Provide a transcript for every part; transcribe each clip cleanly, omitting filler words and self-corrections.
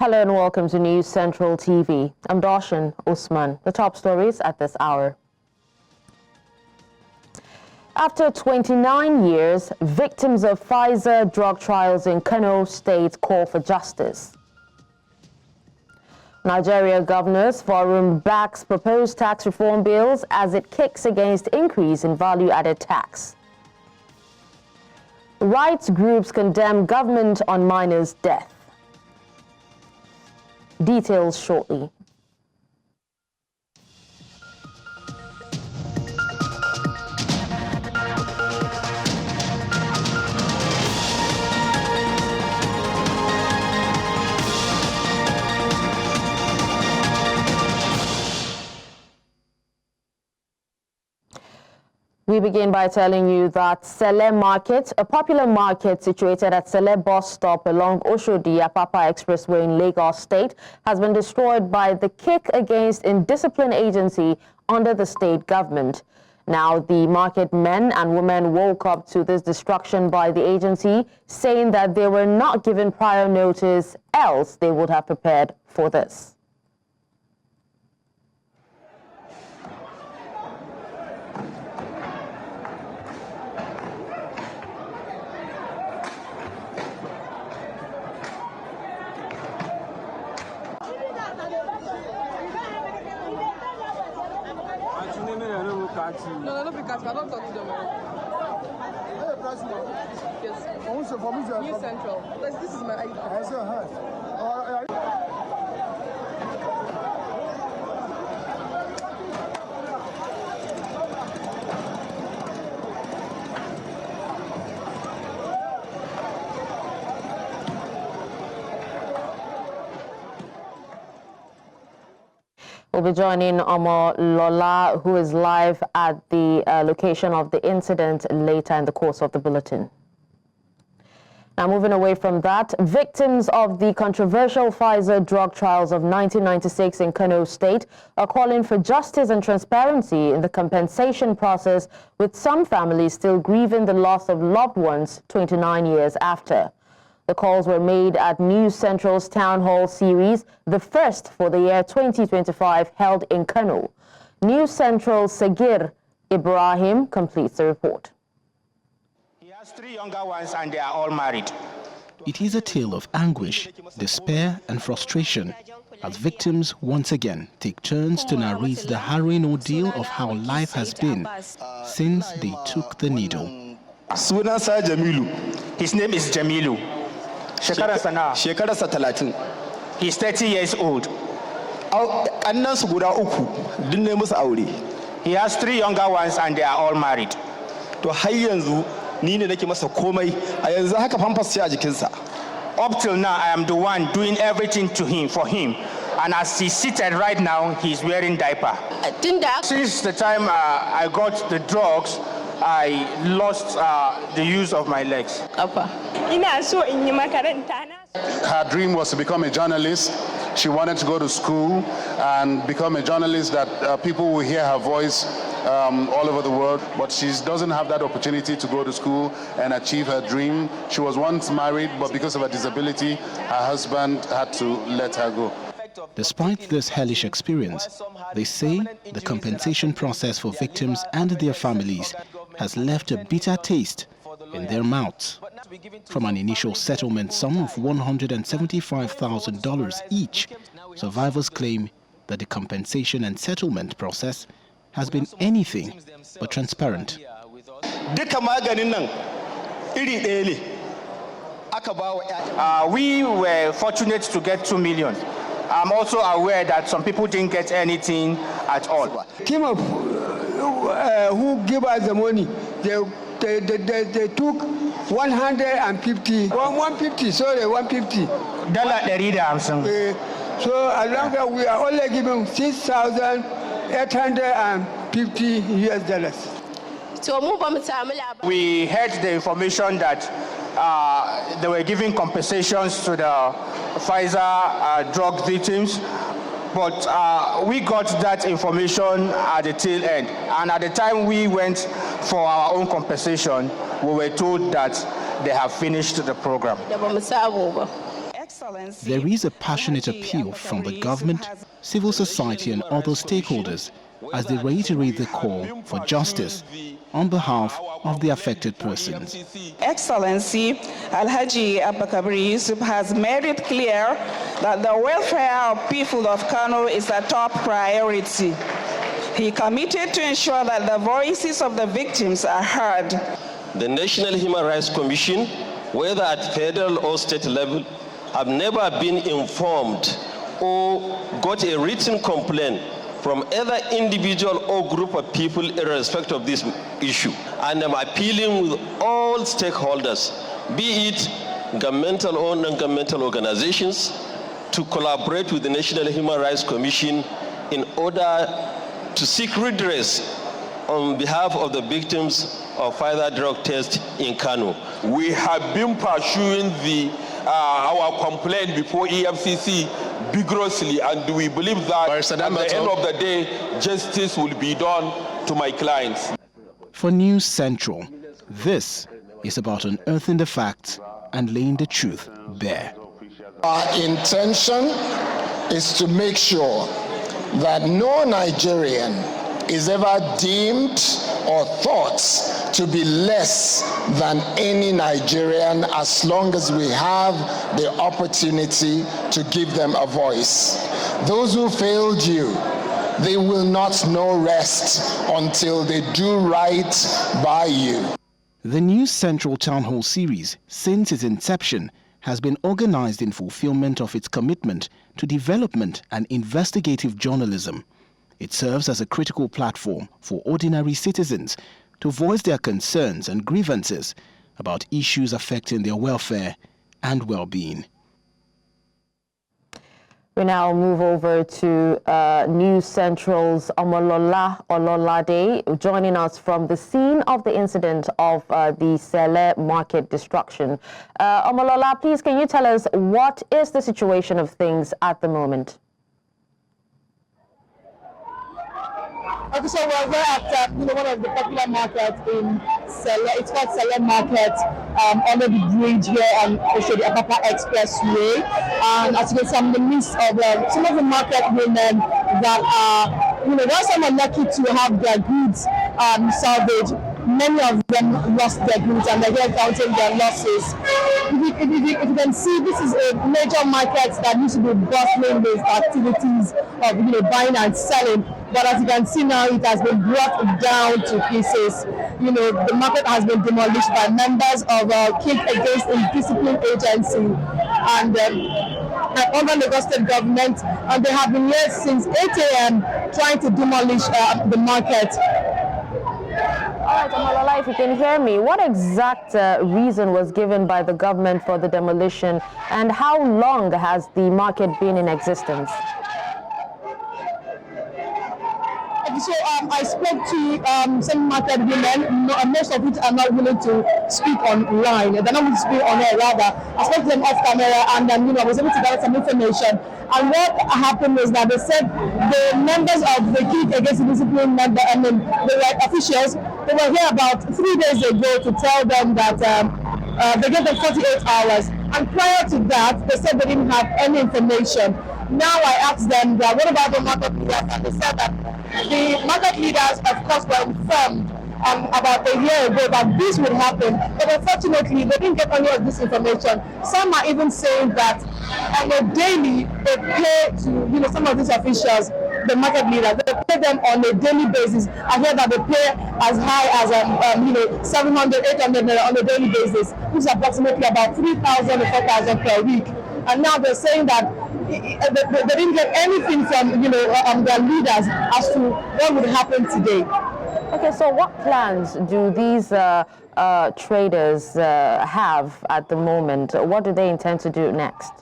Hello and welcome to News Central TV. I'm Darshan Usman. The top stories at this hour. After 29 years, victims of Fiser drug trials in Kano State call for justice. Nigeria Governors Forum backs proposed tax reform bills as it kicks against increase in value-added tax. Rights groups condemn government on miners' death. Details shortly. We begin by telling you that Sele Market, a popular market situated at Sele bus stop along Oshodi-Apapa Expressway in Lagos State, has been destroyed by the kick against indiscipline agency under the state government. Now, the market men and women woke up to this destruction by the agency, saying that they were not given prior notice, else they would have prepared for this. No, because I don't talk to them. Yes. News Central. This is my ID. We'll be joining Omo Lola, who is live at the location of the incident later in the course of the bulletin. Now, moving away from that, victims of the controversial Fiser drug trials of 1996 in Kano State are calling for justice and transparency in the compensation process, with some families still grieving the loss of loved ones 29 years after. The calls were made at News Central's Town Hall series, the first for the year 2025, held in Kano. News Central's Sagir Ibrahim completes the report. He has 3 younger ones and they are all married. It is a tale of anguish, despair and frustration as victims once again take turns to narrate the harrowing ordeal of how life has been since they took the needle. His name is Jamilu. Shekararsa 30. He's 30 years old. Kannansu guda uku duk ne musu aure. He has 3 younger ones and they are all married. To har yanzu ni ne nake masa komai, a yanzu haka pampers ce a jikinsa. Up till now, I am the one doing everything to him, for him. And as he's seated right now, he's wearing diaper. Since the time I got the drugs, I lost the use of my legs. Her dream was to become a journalist. She wanted to go to school and become a journalist that people will hear her voice all over the world, but she doesn't have that opportunity to go to school and achieve her dream. She was once married, but because of her disability, her husband had to let her go. Despite this hellish experience, they say the compensation process for victims and their families has left a bitter taste in their mouths. From an initial settlement sum of $175,000 each, survivors claim that the compensation and settlement process has been anything but transparent. We were fortunate to get 2 million. I'm also aware that some people didn't get anything at all. Team of who give us the money, they took 150, 150, sorry, 150. So as long as we are only giving $6,850 US. We heard the information that they were giving compensations to the Fiser drug victims, but we got that information at the tail end. And at the time we went for our own compensation, we were told that they have finished the program. There is a passionate appeal from the government, civil society and other stakeholders as they reiterate the call for justice on behalf of the affected persons. Excellency Alhaji Abducted Yusuf has made it clear that the welfare of people of Kano is a top priority. He committed to ensure that the voices of the victims are heard. The National Human Rights Commission, whether at federal or state level, have never been informed or got a written complaint from either individual or group of people irrespective of this issue. And I'm appealing with all stakeholders, be it governmental or non-governmental organizations, to collaborate with the National Human Rights Commission in order to seek redress on behalf of the victims of Fiser drug test in Kano. We have been pursuing our complaint before EFCC vigorously, and we believe that at the end of the day, justice will be done to my clients. For News Central, this is about unearthing the facts and laying the truth bare. Our intention is to make sure that no Nigerian is ever deemed or thought to be less than any Nigerian, as long as we have the opportunity to give them a voice. Those who failed you, they will not know rest until they do right by you. The News Central Town Hall series, since its inception, has been organized in fulfillment of its commitment to development and investigative journalism. It serves as a critical platform for ordinary citizens to voice their concerns and grievances about issues affecting their welfare and well-being. We now move over to News Central's Omolola Ololade, joining us from the scene of the incident of the Sele market destruction. Omolola, please, can you tell us what is the situation of things at the moment? Okay, so we're at one of the popular markets in Sele. It's called Sele Market, under the bridge here on the Apapa Expressway. And as you can see, I'm in the midst of some of the market women that are, while some are lucky to have their goods salvaged, many of them lost their goods and they're here counting their losses. If you can see, this is a major market that used to be bustling with activities of buying and selling. But as you can see now, it has been brought down to pieces. The market has been demolished by members of Kick Against Indiscipline Agency and under Lagos State government, and they have been here since 8 a.m. trying to demolish the market. All right, Omolola, if you can hear me, what exact reason was given by the government for the demolition, and how long has the market been in existence? So I spoke to some market women, most of which are not willing to speak online. They're not willing to speak on air, rather. I spoke to them off camera, and then I was able to gather some information. And what happened was that they said the members of the Kick Against Indiscipline the officials, they were here about 3 days ago to tell them that they gave them 48 hours. And prior to that, they said they didn't have any information. Now I asked them that, what about the market leaders? And they said that the market leaders, of course, were informed about a year ago that this would happen, but unfortunately they didn't get any of this information. Some are even saying that on a daily they pay to some of these officials, the market leaders, they pay them on a daily basis. I hear that they pay as high as 700, 800 on a daily basis, which is approximately about 3,000 to 4,000 per week. And now they're saying that they didn't get anything from their leaders as to what would happen today. Okay, so what plans do these traders have at the moment? What do they intend to do next?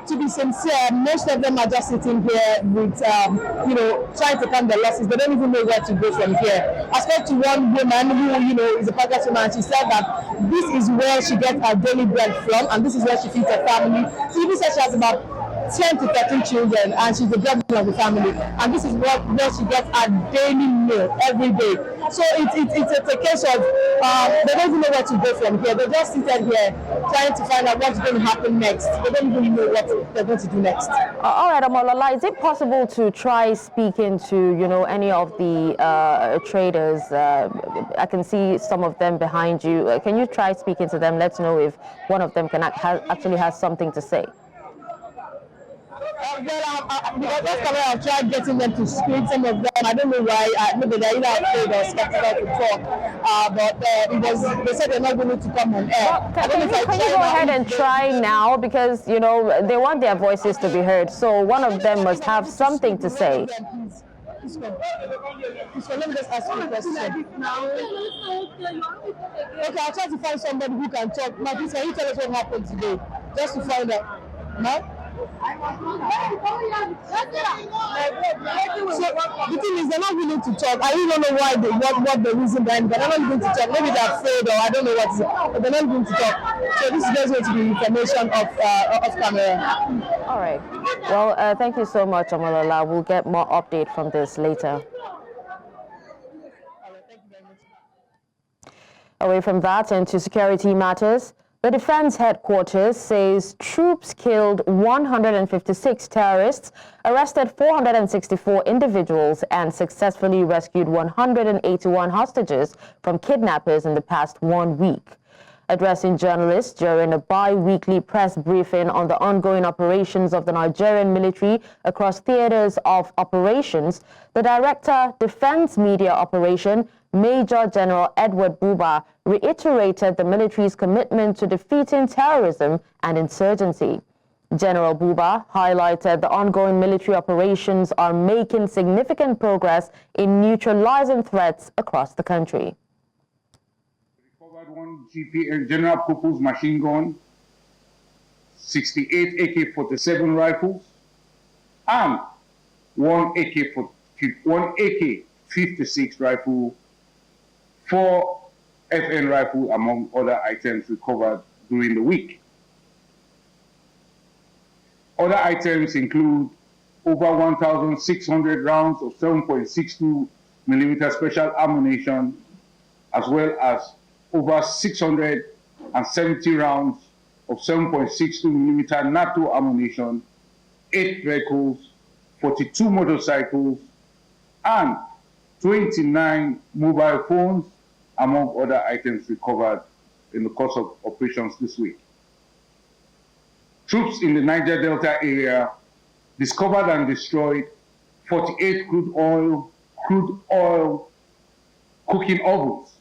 To be sincere, most of them are just sitting here with, trying to count their losses. They don't even know where to go from here. I spoke to one woman who, is a package woman. She said that this is where she gets her daily bread from, and this is where she feeds her family. She even said she has about 10 to 13 children, and she's the breadwinner of the family. And this is where she gets a daily meal every day. So it's a case of they don't even know where to go from here. They just seated here trying to find out what's going to happen next. They don't even know what they're going to do next. All right, Amolola, is it possible to try speaking to, any of the traders? I can see some of them behind you. Can you try speaking to them? Let's know if one of them can actually has something to say. Because I've tried getting them to speak, some of them, I don't know why, maybe they're either afraid or skeptical to talk, but they said they're not willing to come on air. Well, can you go ahead and try now, because, they want their voices to be heard, so one of them must have something to say. So let me just ask you a question. Okay, I'll try to find somebody who can talk. Now, please, can you tell us what happened today? Just to find out. No? So the thing is, they're not willing to talk. I really don't know why what the reason behind, but they're not willing to talk. Maybe they're afraid, or I don't know what it is, but they're not willing to talk. So this is just going to be information off camera. All right. Well, thank you so much, Amolola. We'll get more update from this later. Away from that, into security matters. The Defense Headquarters says troops killed 156 terrorists, arrested 464 individuals, and successfully rescued 181 hostages from kidnappers in the past 1 week. Addressing journalists during a bi-weekly press briefing on the ongoing operations of the Nigerian military across theaters of operations, the Director, Defense Media Operation, Major General Edward Buba, reiterated the military's commitment to defeating terrorism and insurgency. General Buba highlighted the ongoing military operations are making significant progress in neutralizing threats across the country. Recovered one GP general purpose machine gun, 68 AK-47 rifles, and one AK-56 rifle, 4 FN rifle, among other items recovered during the week. Other items include over 1,600 rounds of 7.62 millimeter special ammunition, as well as over 670 rounds of 7.62 millimeter NATO ammunition, 8 vehicles, 42 motorcycles, and 29 mobile phones, among other items recovered in the course of operations this week. Troops in the Niger Delta area discovered and destroyed 48 crude oil cooking ovens,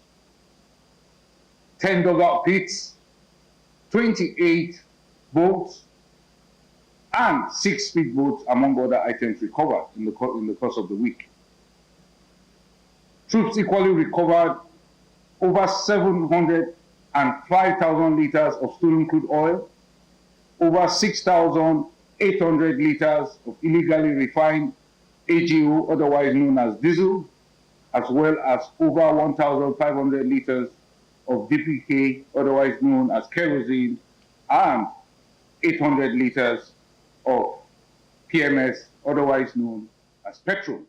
10 dugout pits, 28 boats, and 6 speedboats, among other items recovered in the course of the week. Troops equally recovered over 705,000 liters of stolen crude oil, over 6,800 liters of illegally refined AGO, otherwise known as diesel, as well as over 1,500 liters of DPK, otherwise known as kerosene, and 800 liters of PMS, otherwise known as petrol.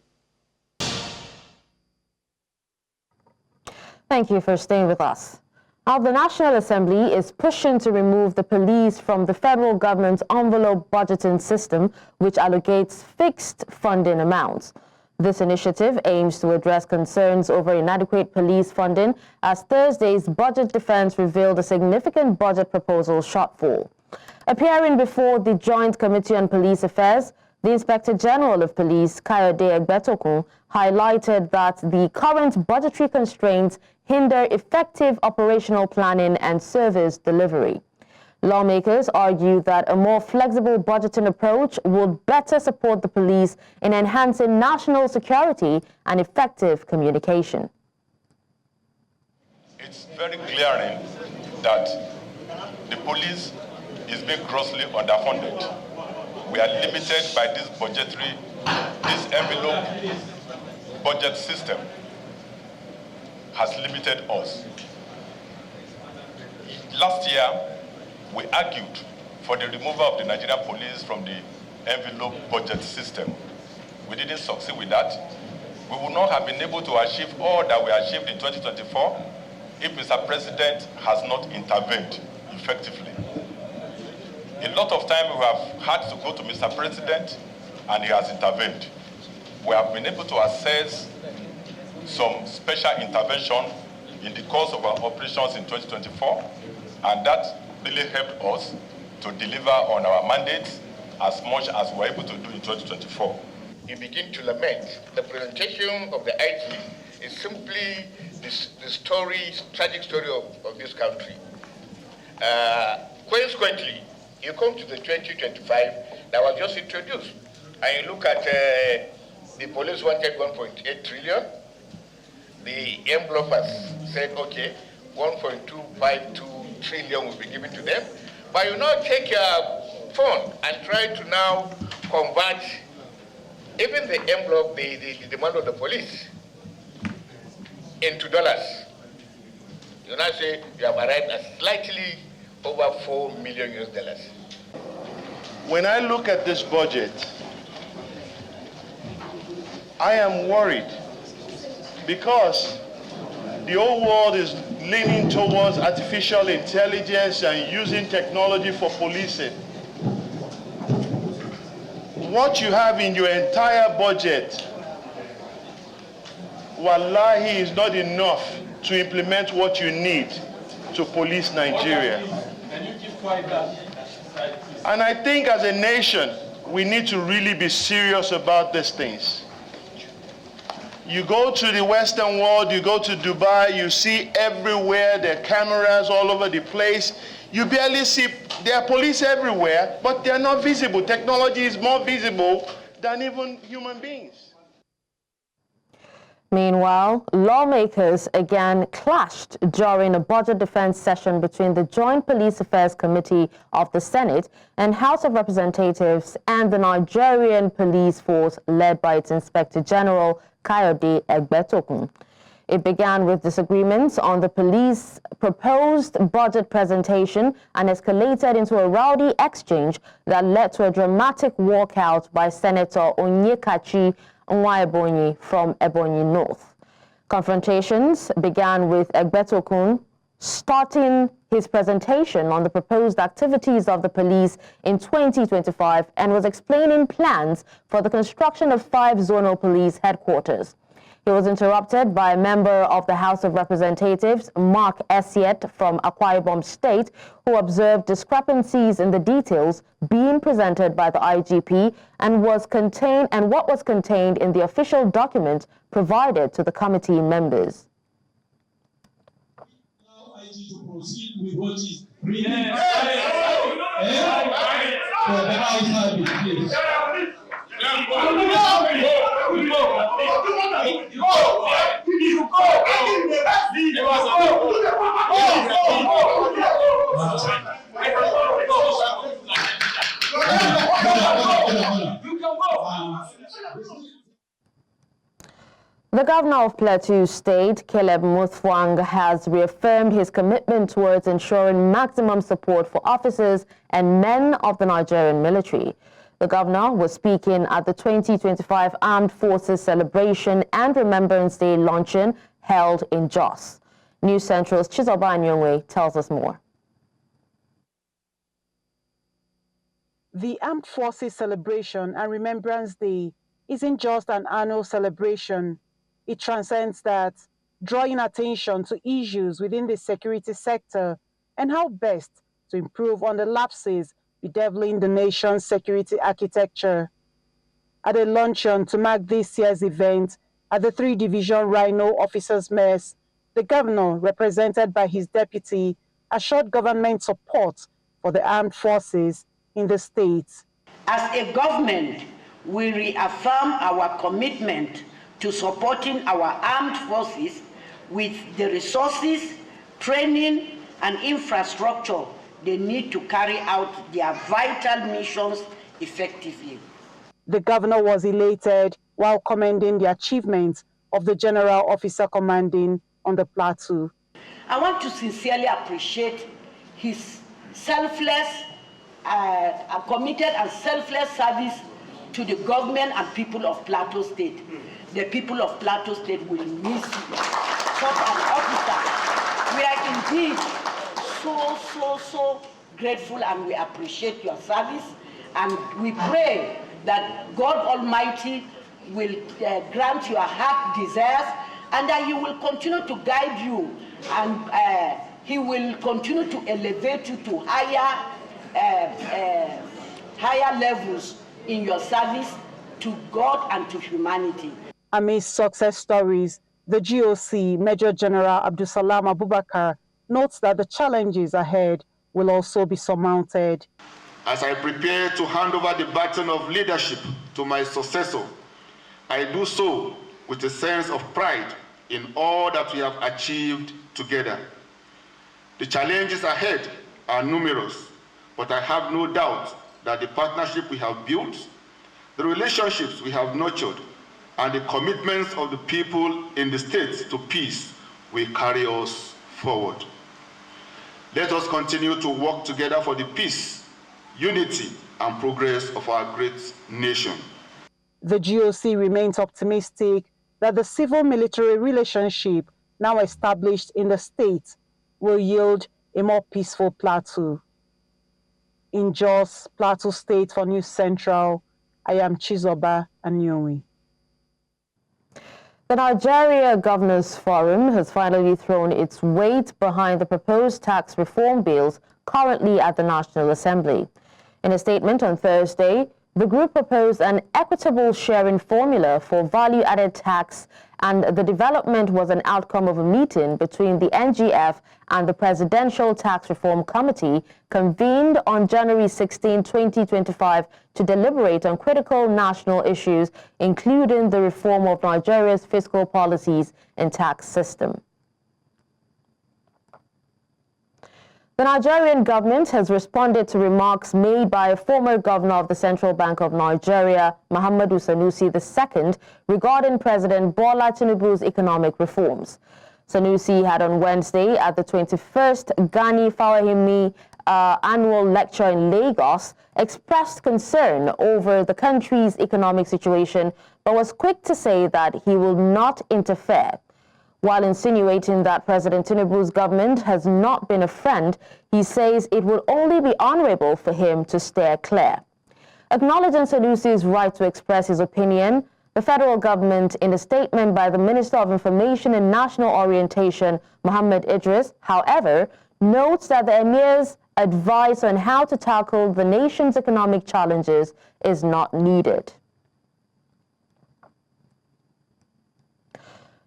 Thank you for staying with us. Now, the National Assembly is pushing to remove the police from the federal government's envelope budgeting system, which allocates fixed funding amounts. This initiative aims to address concerns over inadequate police funding, as Thursday's budget defense revealed a significant budget proposal shortfall. Appearing before the Joint Committee on Police Affairs, the Inspector General of Police, Kayode Egbetokun, highlighted that the current budgetary constraints hinder effective operational planning and service delivery. Lawmakers argue that a more flexible budgeting approach would better support the police in enhancing national security and effective communication. It's very glaring that the police is being grossly underfunded. We are limited by this envelope budget system has limited us. Last year, we argued for the removal of the Nigerian police from the envelope budget system. We didn't succeed with that. We would not have been able to achieve all that we achieved in 2024 if Mr. President has not intervened effectively. A lot of time we have had to go to Mr. President and he has intervened. We have been able to assess some special intervention in the course of our operations in 2024, and that really helped us to deliver on our mandates as much as we were able to do in 2024. You begin to lament. The presentation of the IG is simply the story, tragic story of this country. Consequently, you come to the 2025 that was just introduced, and you look at the police wanted 1.8 trillion. The envelopers said, okay, 1.252 trillion will be given to them. But you now take your phone and try to now convert even the envelope, the demand of the police, into dollars. You now say you have arrived at slightly over $4 million US. When I look at this budget, I am worried because the whole world is leaning towards artificial intelligence and using technology for policing. What you have in your entire budget, wallahi, is not enough to implement what you need to police Nigeria. And I think as a nation, we need to really be serious about these things. You go to the Western world, you go to Dubai, you see everywhere, there are cameras all over the place. You barely see, there are police everywhere, but they're not visible. Technology is more visible than even human beings. Meanwhile, lawmakers again clashed during a budget defense session between the Joint Police Affairs Committee of the Senate and House of Representatives and the Nigerian Police Force led by its Inspector General, Kayode Egbetokun. It began with disagreements on the police proposed budget presentation and escalated into a rowdy exchange that led to a dramatic walkout by Senator Onyekachi Nwaebonyi from Ebonyi North. Confrontations began with Egbetokun starting his presentation on the proposed activities of the police in 2025 and was explaining plans for the construction of 5 zonal police headquarters. He was interrupted by a member of the House of Representatives, Mark Essiet from Akwa Ibom State, who observed discrepancies in the details being presented by the IGP and what was contained in the official document provided to the committee members. The governor of Plateau State, Caleb Muthwang, has reaffirmed his commitment towards ensuring maximum support for officers and men of the Nigerian military. The governor was speaking at the 2025 Armed Forces Celebration and Remembrance Day luncheon held in Jos. News Central's Chizoba Anyongwe tells us more. The Armed Forces Celebration and Remembrance Day isn't just an annual celebration. It transcends that, drawing attention to issues within the security sector and how best to improve on the lapses bedeviling the nation's security architecture. At a luncheon to mark this year's event at the 3-Division Rhino Officers' Mess, the governor, represented by his deputy, assured government support for the armed forces in the state. As a government, we reaffirm our commitment to supporting our armed forces with the resources, training, and infrastructure they need to carry out their vital missions effectively. The governor was elated while commending the achievements of the General Officer Commanding on the Plateau. I want to sincerely appreciate his selfless, committed and selfless service to the government and people of Plateau State. The people of Plateau State will miss you. Such an officer. We are indeed so grateful, and we appreciate your service, and we pray that God Almighty will grant your heart desires, and that He will continue to guide you, and He will continue to elevate you to higher levels in your service to God and to humanity. Amidst success stories, the GOC Major General Abdusalam Abubakar notes that the challenges ahead will also be surmounted. As I prepare to hand over the baton of leadership to my successor, I do so with a sense of pride in all that we have achieved together. The challenges ahead are numerous, but I have no doubt that the partnership we have built, the relationships we have nurtured, and the commitments of the people in the state to peace will carry us forward. Let us continue to work together for the peace, unity, and progress of our great nation. The GOC remains optimistic that the civil-military relationship now established in the state will yield a more peaceful Plateau. In Jos, Plateau State, for News Central, I am Chizoba Anyomi. The Nigeria Governors Forum has finally thrown its weight behind the proposed tax reform bills currently at the National Assembly. In a statement on Thursday, the group proposed an equitable sharing formula for value-added tax, and the development was an outcome of a meeting between the NGF and the Presidential Tax Reform Committee convened on January 16, 2025 to deliberate on critical national issues, including the reform of Nigeria's fiscal policies and tax system. The Nigerian government has responded to remarks made by a former governor of the Central Bank of Nigeria, Muhammadu Sanusi II, regarding President Bola Tinubu's economic reforms. Sanusi had on Wednesday at the 21st Gani Fawahimi annual lecture in Lagos expressed concern over the country's economic situation, but was quick to say that he will not interfere. While insinuating that President Tinubu's government has not been a friend, he says it will only be honorable for him to steer clear. Acknowledging Sanusi's right to express his opinion, the federal government, in a statement by the Minister of Information and National Orientation, Muhammad Idris, however, notes that the Emir's advice on how to tackle the nation's economic challenges is not needed.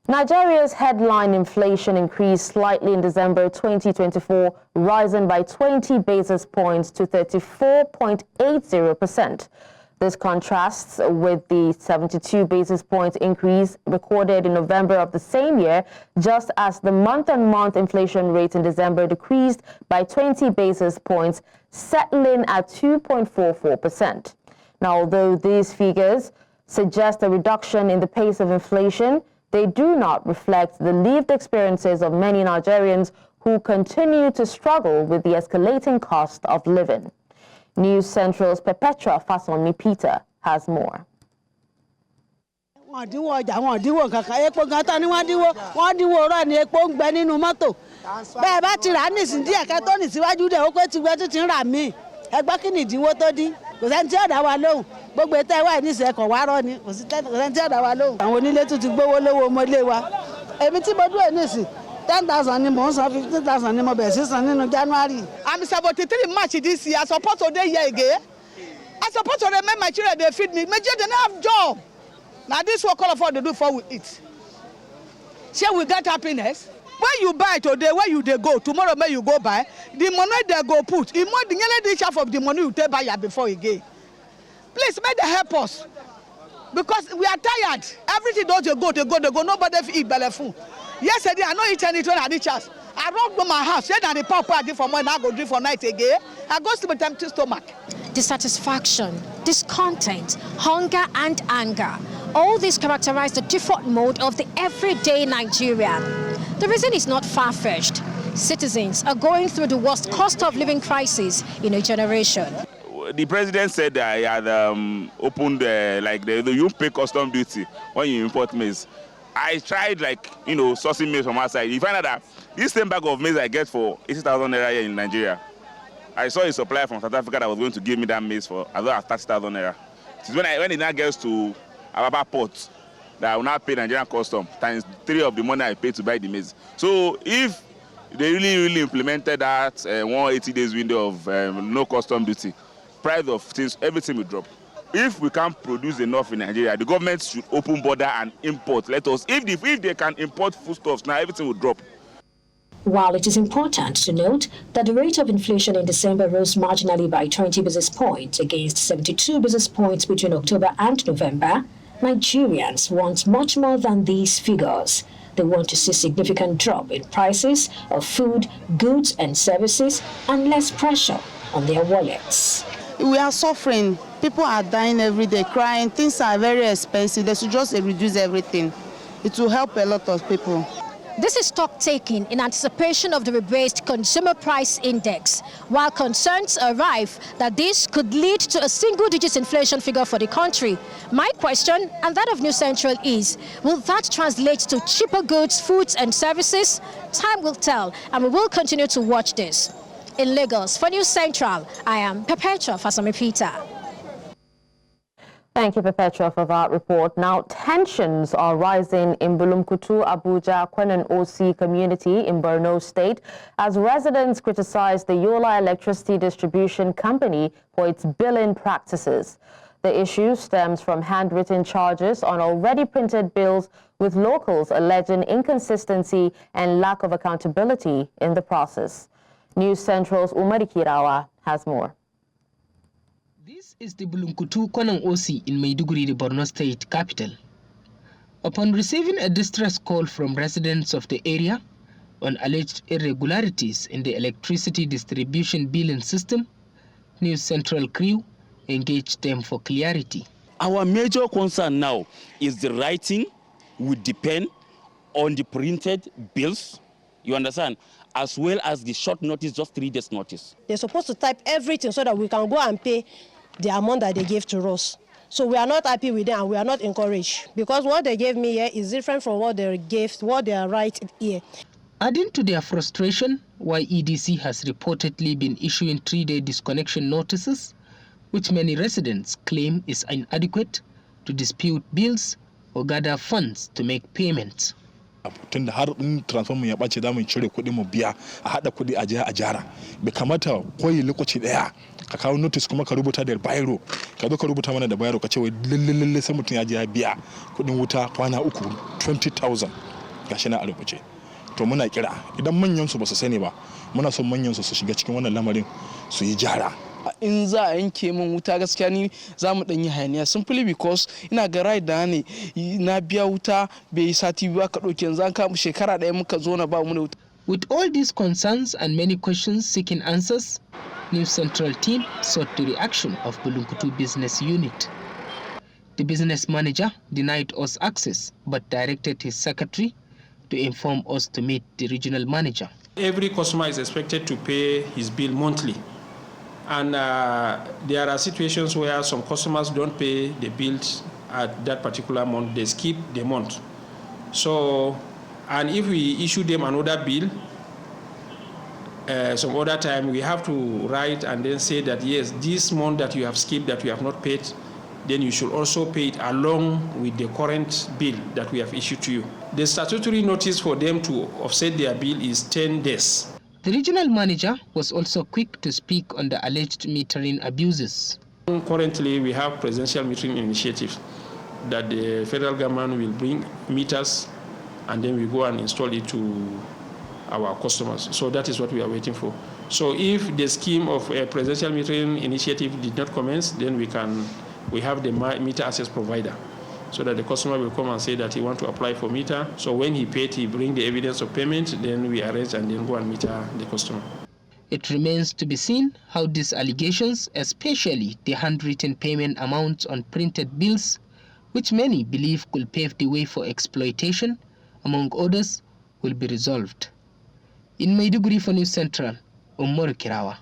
Nigeria's headline inflation increased slightly in December 2024, rising by 20 basis points to 34.80%. This contrasts with the 72 basis point increase recorded in November of the same year, just as the month-on-month inflation rate in December decreased by 20 basis points, settling at 2.44%. Now, although these figures suggest a reduction in the pace of inflation, they do not reflect the lived experiences of many Nigerians who continue to struggle with the escalating cost of living. News Central's Perpetua Fasoni Peter has more. I'm 73 March this year. I support today year again. I support to make my children they feed me. My children don't have job. Now this what call for to do for we eat. Shall we get happiness? When you buy today, where you they go, tomorrow may you go buy, the money they go put, the more the half of the money you take buy before again. Please make them help us. Because we are tired. Everything don't they go, nobody eat belly food. Yesterday I don't eat anything at the chance. I run to my house, then the papa I drink for morning, I go drink for night again. I go sleep with empty stomach. Dissatisfaction, discontent, hunger and anger. All these characterize the default mode of the everyday Nigerian. The reason is not far-fetched. Citizens are going through the worst cost of living crisis in a generation. the president said that he had opened you pay custom duty when you import maize. I tried sourcing maize from outside. You find out that this same bag of maize I get for 80,000 naira here in Nigeria, I saw a supplier from South Africa that was going to give me that maize for as well as 30,000 naira. It's when it now gets to Ababa port that I will now pay Nigerian custom times 3 of the money I paid to buy the maize. So if they really implemented that 180 days window of no custom duty, price of things, everything will drop. If we can't produce enough in Nigeria, the government should open border and import. If they can import foodstuffs now, everything will drop. While it is important to note that the rate of inflation in December rose marginally by 20 basis points against 72 basis points between October and November, Nigerians want much more than these figures. They want to see significant drop in prices of food, goods and services and less pressure on their wallets. We are suffering. People are dying every day, crying. Things are very expensive. They should just reduce everything. It will help a lot of people. This is stock taking in anticipation of the rebased consumer price index, while concerns arrive that this could lead to a single-digit inflation figure for the country. My question, and that of New Central, is, will that translate to cheaper goods, foods and services? Time will tell, and we will continue to watch this. In Lagos, for New Central, I am Perpetua Fasamipita. Thank you, Perpetua, for that report. Now, tensions are rising in Bulumkutu, Abuja, Kwenan OC community in Borno State as residents criticize the Yola Electricity Distribution Company for its billing practices. The issue stems from handwritten charges on already printed bills, with locals alleging inconsistency and lack of accountability in the process. News Central's Umari Kirawa has more. This is the Bulumkutu Kwenan OC in Maiduguri, the Borno State capital. Upon receiving a distress call from residents of the area on alleged irregularities in the electricity distribution billing system, News Central crew engaged them for clarity. Our major concern now is the writing with the pen on the printed bills, you understand, as well as the short notice, just 3 days notice. They're supposed to type everything so that we can go and pay the amount that they gave to us. So we are not happy with them and we are not encouraged, because what they gave me here is different from what they are writing here. Adding to their frustration, YEDC has reportedly been issuing 3-day disconnection notices, which many residents claim is inadequate to dispute bills or gather funds to make payments. Tunda har in transformer ya bace za mu cire kuɗi mu biya a hada kuɗi a jiya a jara, bai kamata koyi lokaci daya ka kawo notice kuma ka rubuta da bayro, ka zo ka rubuta mana da bayro ka ce wai lalle sai mutum ya je ya biya kuɗin wuta kwana 3 20,000 gashi na a rubuce. To muna kira idan manyan su ba su sani ba, muna son manyan su shiga cikin wannan lamarin su yi jara. In za a yanke min wuta gaskiya ni za mu dan yi hayaniya, simply because ina ga right da ne na biya wuta bai sati biyu ka dauke yanzu an kama shekara daya muka zo na ba mu da wuta. With all these concerns and many questions seeking answers, News Central team sought the reaction of Bulumkutu Business Unit. The business manager denied us access but directed his secretary to inform us to meet the regional manager. Every customer is expected to pay his bill monthly. And there are situations where some customers don't pay the bills at that particular month, they skip the month. So, and if we issue them another bill, some other time we have to write and then say that yes, this month that you have skipped, that you have not paid, then you should also pay it along with the current bill that we have issued to you. The statutory notice for them to offset their bill is 10 days. The regional manager was also quick to speak on the alleged metering abuses. Currently, we have presidential metering initiatives that the federal government will bring meters and then we go and install it to our customers. So that is what we are waiting for. So if the scheme of a presidential metering initiative did not commence, then we have the meter access provider, so that the customer will come and say that he wants to apply for meter. So when he paid, he bring the evidence of payment, then we arrange and then go and meter the customer. It remains to be seen how these allegations, especially the handwritten payment amounts on printed bills, which many believe could pave the way for exploitation, among others, will be resolved. In Maiduguri for News Central, Umar Kirawa.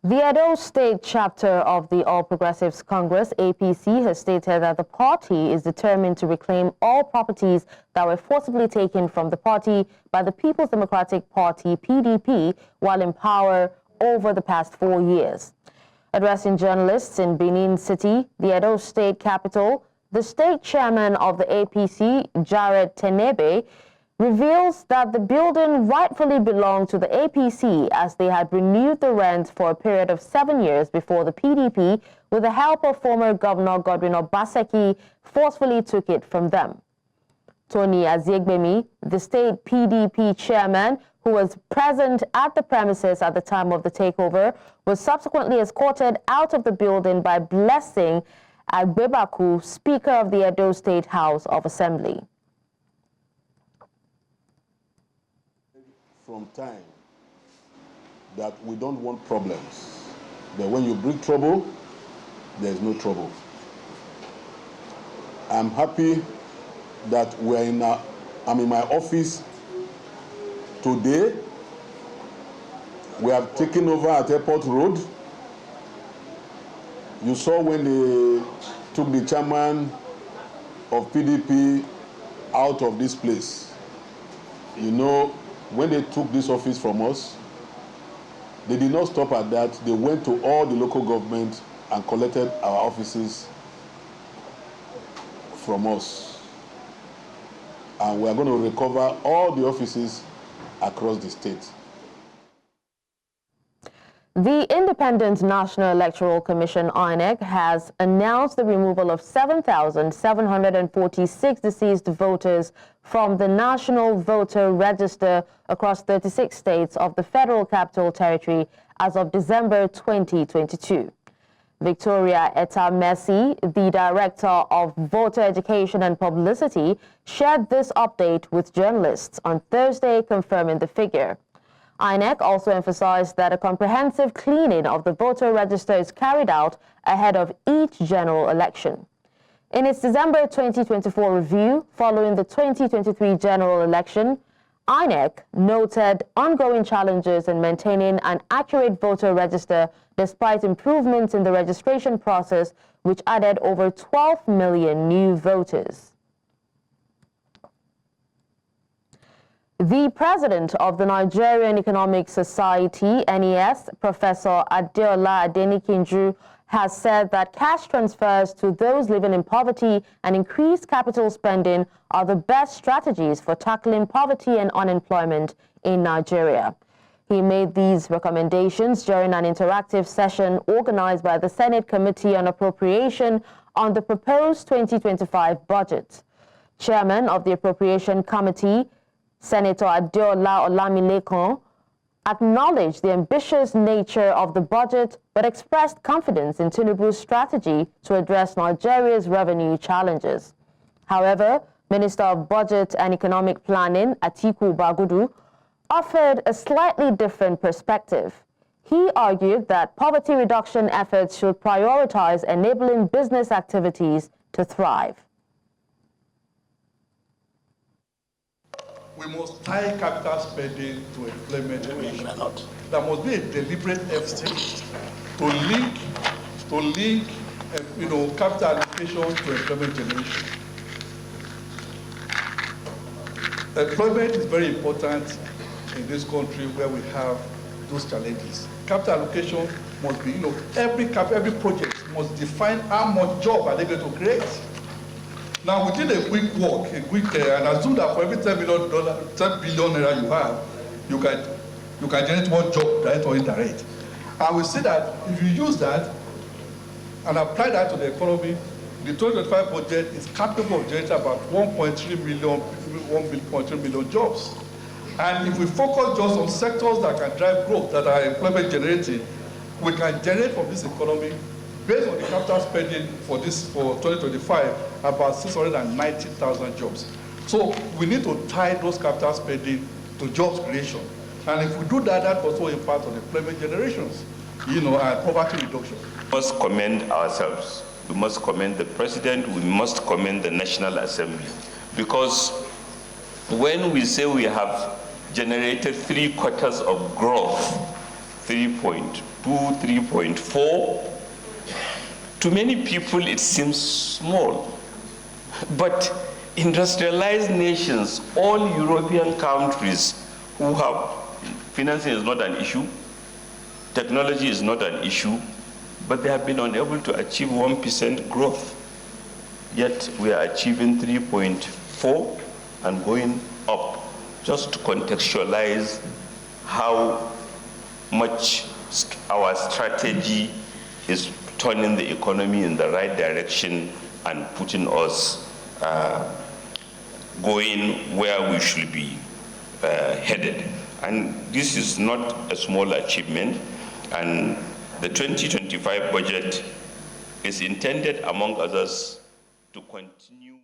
The Edo State chapter of the All Progressives Congress, APC, has stated that the party is determined to reclaim all properties that were forcibly taken from the party by the People's Democratic Party, PDP, while in power over the past 4 years. Addressing journalists in Benin City, the Edo State capital, the state chairman of the APC, Jared Tenebe, reveals that the building rightfully belonged to the APC as they had renewed the rent for a period of 7 years before the PDP, with the help of former Governor Godwin Obaseki, forcefully took it from them. Tony Aziegbemi, the state PDP chairman, who was present at the premises at the time of the takeover, was subsequently escorted out of the building by Blessing Agbebaku, Speaker of the Edo State House of Assembly. From time that we don't want problems, but when you bring trouble, there's no trouble. I'm happy that I'm in my office today. We have taken over at Airport Road. You saw when they took the chairman of PDP out of this place. You know, when they took this office from us, they did not stop at that. They went to all the local government and collected our offices from us. And we are going to recover all the offices across the state. The Independent National Electoral Commission, INEC, has announced the removal of 7,746 deceased voters from the National Voter Register across 36 states of the Federal Capital Territory as of December 2022. Victoria Etta Messi, the Director of Voter Education and Publicity, shared this update with journalists on Thursday, confirming the figure. INEC also emphasized that a comprehensive cleaning of the voter register is carried out ahead of each general election. In its December 2024 review, following the 2023 general election, INEC noted ongoing challenges in maintaining an accurate voter register despite improvements in the registration process, which added over 12 million new voters. The president of the Nigerian Economic Society, NES, Professor Adeola Adenikinju, has said that cash transfers to those living in poverty and increased capital spending are the best strategies for tackling poverty and unemployment in Nigeria. He made these recommendations during an interactive session organized by the Senate Committee on Appropriation on the proposed 2025 budget. Chairman of the Appropriation Committee, Senator Adeola Olamilekan, acknowledged the ambitious nature of the budget but expressed confidence in Tinubu's strategy to address Nigeria's revenue challenges. However, Minister of Budget and Economic Planning, Atiku Bagudu, offered a slightly different perspective. He argued that poverty reduction efforts should prioritize enabling business activities to thrive. We must tie capital spending to employment generation. There must be a deliberate effort to link capital allocation to employment generation. Employment is very important in this country where we have those challenges. Capital allocation must be, every project must define how much job are they going to create. Now, within a quick walk, and assume that for every $10 billion naira you have, you can generate one job, direct or indirect. And we see that if you use that and apply that to the economy, the 2025 budget is capable of generating about 1.3 million jobs. And if we focus just on sectors that can drive growth, that are employment generating, we can generate from this economy, based on the capital spending for 2025, about 690,000 jobs. So we need to tie those capital spending to jobs creation. And if we do that, that also impact on employment generations, and poverty reduction. We must commend ourselves. We must commend the president. We must commend the National Assembly. Because when we say we have generated 3/4 of growth 3.2, 3.4. To many people, it seems small. But industrialized nations, all European countries who have financing is not an issue, technology is not an issue, but they have been unable to achieve 1% growth. Yet we are achieving 3.4 and going up, just to contextualize how much our strategy is turning the economy in the right direction and putting us going where we should be headed. And this is not a small achievement. And the 2025 budget is intended, among others, to continue.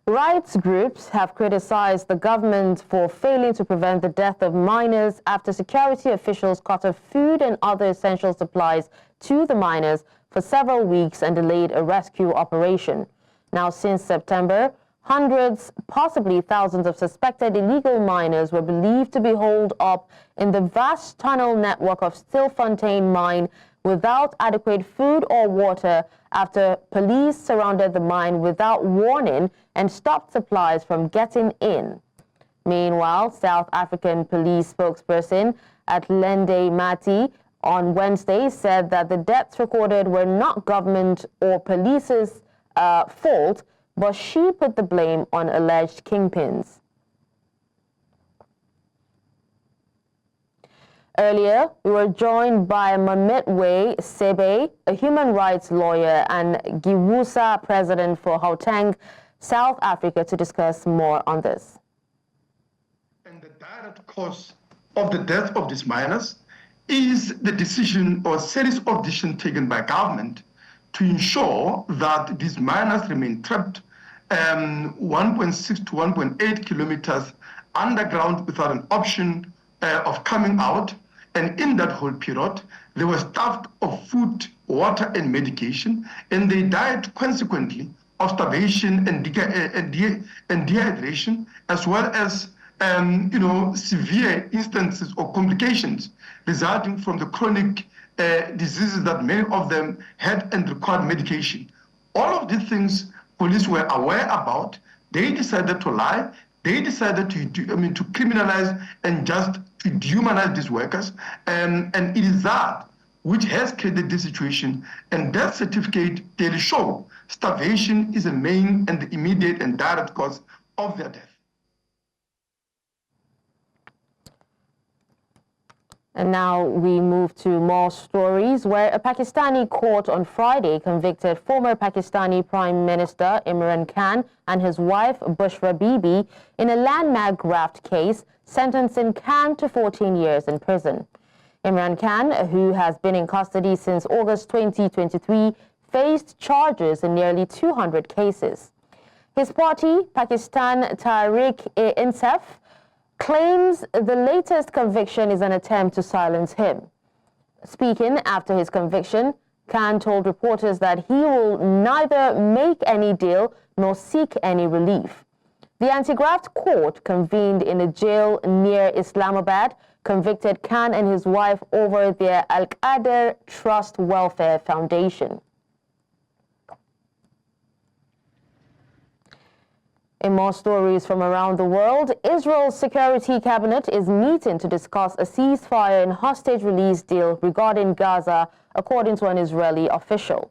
Rights groups have criticized the government for failing to prevent the death of miners after security officials cut off food and other essential supplies to the miners for several weeks and delayed a rescue operation. Now, since September, hundreds, possibly thousands of suspected illegal miners were believed to be holed up in the vast tunnel network of Stilfontein mine without adequate food or water after police surrounded the mine without warning and stopped supplies from getting in. Meanwhile, South African police spokesperson Atlende Mati on Wednesday said that the deaths recorded were not government or police's fault, but she put the blame on alleged kingpins. Earlier, we were joined by Mametwe Sebe, a human rights lawyer and Giwusa president for Gauteng, South Africa, to discuss more on this. And the direct cause of the death of these miners is the decision or series of decisions taken by government to ensure that these miners remain trapped 1.6 to 1.8 kilometers underground without an option of coming out. And in that whole period, they were starved of food, water, and medication, and they died consequently of starvation and dehydration, as well as severe instances or complications resulting from the chronic diseases that many of them had and required medication. All of these things police were aware about. They decided to lie. They decided to criminalize and just to dehumanize these workers. And it is that which has created this situation. And death certificate clearly show starvation is the main and the immediate and direct cause of their death. And now we move to more stories where a Pakistani court on Friday convicted former Pakistani Prime Minister Imran Khan and his wife Bushra Bibi in a landmark graft case, sentencing Khan to 14 years in prison. Imran Khan, who has been in custody since August 2023, faced charges in nearly 200 cases. His party, Pakistan Tehreek-e-Insaf, claims the latest conviction is an attempt to silence him. Speaking after his conviction, Khan told reporters that he will neither make any deal nor seek any relief. The anti-graft court, convened in a jail near Islamabad, convicted Khan and his wife over their Al-Qadr Trust Welfare Foundation. In more stories from around the world, Israel's Security Cabinet is meeting to discuss a ceasefire and hostage release deal regarding Gaza, according to an Israeli official.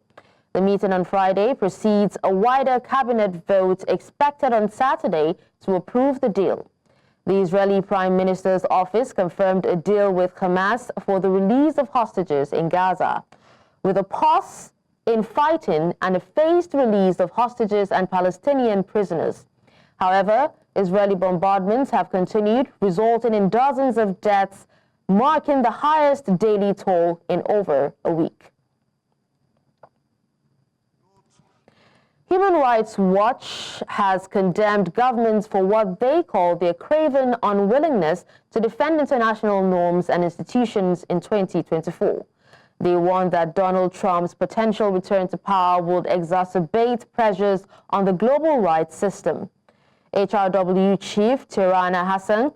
The meeting on Friday precedes a wider cabinet vote expected on Saturday to approve the deal. The Israeli Prime Minister's office confirmed a deal with Hamas for the release of hostages in Gaza, with a pause in fighting and a phased release of hostages and Palestinian prisoners. However, Israeli bombardments have continued, resulting in dozens of deaths, marking the highest daily toll in over a week. Human Rights Watch has condemned governments for what they call their craven unwillingness to defend international norms and institutions in 2024. They warned that Donald Trump's potential return to power would exacerbate pressures on the global rights system. HRW Chief Tirana Hassan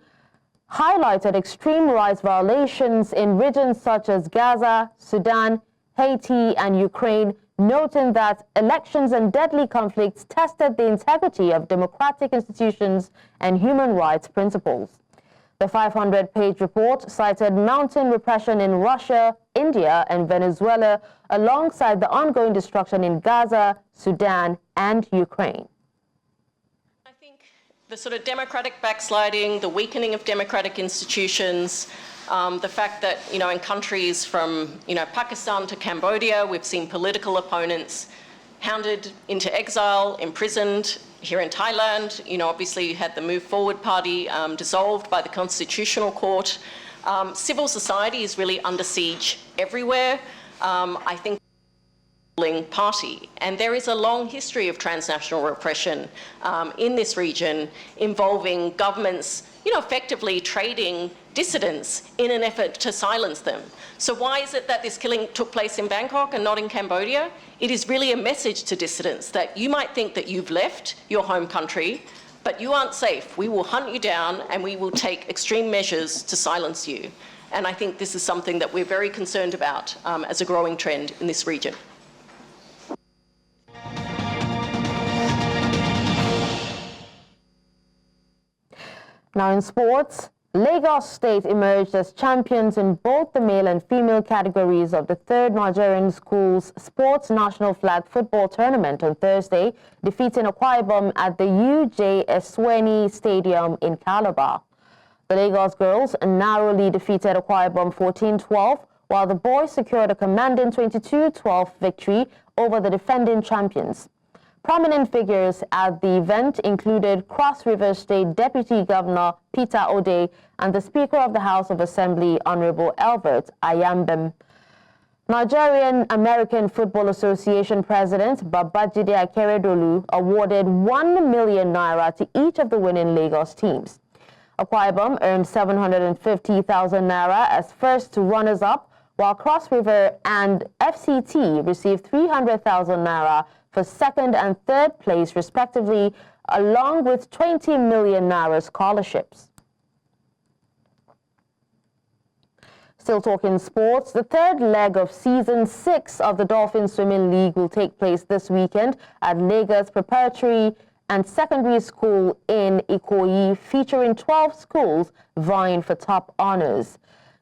highlighted extreme rights violations in regions such as Gaza, Sudan, Haiti, and Ukraine, noting that elections and deadly conflicts tested the integrity of democratic institutions and human rights principles. The 500-page report cited mounting repression in Russia, India, and Venezuela, alongside the ongoing destruction in Gaza, Sudan, and Ukraine. I think the sort of democratic backsliding, the weakening of democratic institutions, the fact that, in countries from, Pakistan to Cambodia, we've seen political opponents hounded into exile, imprisoned. Here in Thailand, obviously you had the Move Forward Party dissolved by the Constitutional Court. Civil society is really under siege everywhere. I think party, and there is a long history of transnational repression in this region involving governments, effectively trading dissidents in an effort to silence them. So why is it that this killing took place in Bangkok and not in Cambodia? It is really a message to dissidents that you might think that you've left your home country, but you aren't safe. We will hunt you down and we will take extreme measures to silence you. And I think this is something that we're very concerned about as a growing trend in this region. Now in sports, Lagos State emerged as champions in both the male and female categories of the 3rd Nigerian Schools Sports National Flag Football Tournament on Thursday, defeating Akwa Ibom at the UJ Esweni Stadium in Calabar. The Lagos girls narrowly defeated Akwa Ibom 14-12, while the boys secured a commanding 22-12 victory over the defending champions. Prominent figures at the event included Cross River State Deputy Governor Peter Ode and the Speaker of the House of Assembly, Honorable Albert Ayambem. Nigerian American Football Association President Babajide Akeredolu awarded 1 million naira to each of the winning Lagos teams. Akwa Ibom earned 750,000 naira as first runners-up, while Cross River and FCT received 300,000 naira for 2nd and 3rd place, respectively, along with 20 million naira scholarships. Still talking sports, the 3rd leg of Season 6 of the Dolphins Swimming League will take place this weekend at Lagos Preparatory and Secondary School in Ikoyi, featuring 12 schools vying for top honors.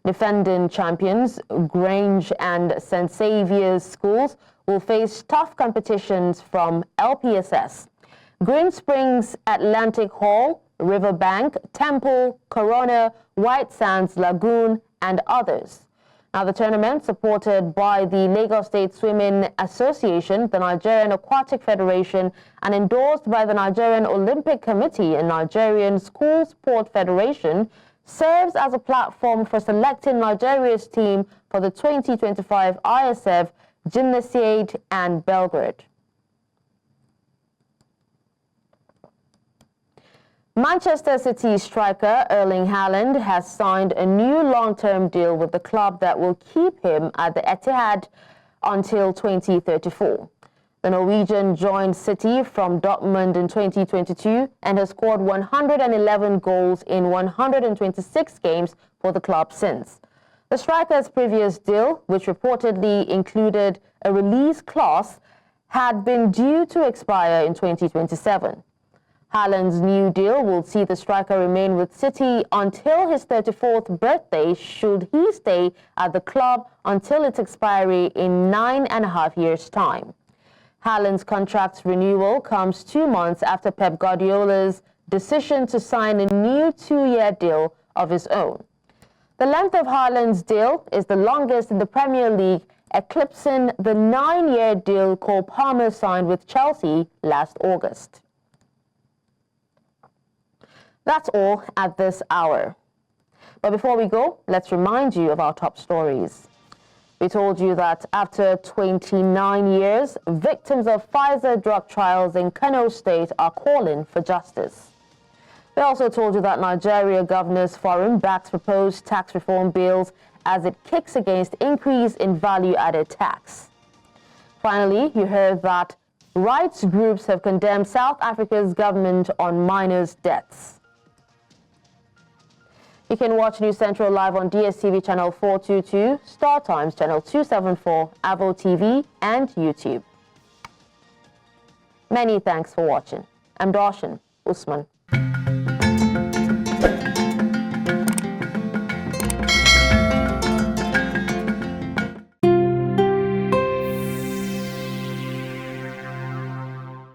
Defending champions, Grange and St. Saviour's schools will face tough competitions from LPSS. Green Springs, Atlantic Hall, Riverbank, Temple, Corona, White Sands, Lagoon, and others. Now, the tournament, supported by the Lagos State Swimming Association, the Nigerian Aquatic Federation, and endorsed by the Nigerian Olympic Committee and Nigerian School Sport Federation, serves as a platform for selecting Nigeria's team for the 2025 ISF Gymnasiade and Belgrade. Manchester City striker Erling Haaland has signed a new long-term deal with the club that will keep him at the Etihad until 2034. The Norwegian joined City from Dortmund in 2022 and has scored 111 goals in 126 games for the club since. The striker's previous deal, which reportedly included a release clause, had been due to expire in 2027. Haaland's new deal will see the striker remain with City until his 34th birthday, should he stay at the club until its expiry in 9.5 years' time. Haaland's contract renewal comes 2 months after Pep Guardiola's decision to sign a new 2-year deal of his own. The length of Haaland's deal is the longest in the Premier League, eclipsing the 9-year deal Cole Palmer signed with Chelsea last August. That's all at this hour. But before we go, let's remind you of our top stories. We told you that after 29 years, victims of Fiser drug trials in Kano State are calling for justice. We also told you that Nigeria Governor's Forum backs proposed tax reform bills as it kicks against increase in value-added tax. Finally, you heard that rights groups have condemned South Africa's government on minors' deaths. You can watch News Central live on DSTV channel 422, Star Times channel 274, Avo TV, and YouTube. Many thanks for watching. I'm Darshan Usman.